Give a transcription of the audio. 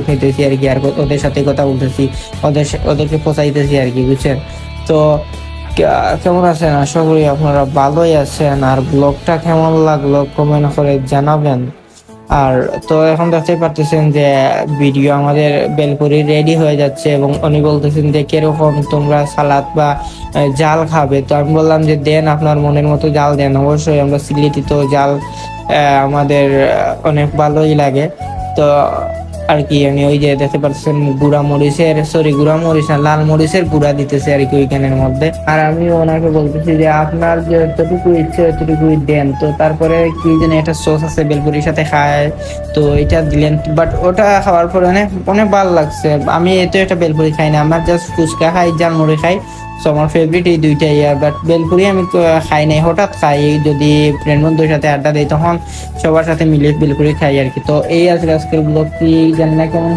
খাইতেছি আর কি, আর ওদের সাথে কথা বলতেছি, ওদেরকে পচাইতেছি আর কি, বুঝছেন? তো কেমন আছেন? আশা করি আপনারা ভালোই আছেন। আর ব্লগটা কেমন লাগলো কমেন্ট করে জানাবেন। আর তো এখন দেখতেই পারতেছেন যে ভিডিও আমাদের বেলপুরি রেডি হয়ে যাচ্ছে, এবং উনি বলতেছেন যে কিরকম তোমরা সালাদ বা জাল খাবে। তো আমি বললাম যে দেন, আপনার মনের মতো জাল দেন। অবশ্যই আমরা সিলেটি তো জাল আমাদের অনেক ভালোই লাগে। তো আর কি আমি ওই যে দেখতে পাচ্ছেন গুঁড়া মরিচ না, লাল মরিচের গুঁড়া দিতেছে আর কি ওইখানের মধ্যে। আর আমি ওনাকে বলতেছি যে আপনার যতটুকু ইচ্ছে ততটুকুই দেন। তো তারপরে কি যেন একটা সস আছে বেলপুরির সাথে খায়, তো এটা দিলেন। বাট ওটা খাওয়ার পরে অনেক অনেক ভালো লাগছে। আমি এত একটা বেলপুরি খাই না, আমার জাস্ট ফুচকা খাই, ঝালমুড়ি খাই। তো আমার ফেভারিট এই দুইটাই। আর বাট বেলপুরি আমি তো খাই নাই, হঠাৎ খাই যদি ফ্রেন্ড বন্ধুর সাথে আড্ডা দেই, তখন সবার সাথে মিলে বেলপুরি খাই আর কি। তো এই আজকের ব্লগটি, জানি না কেমন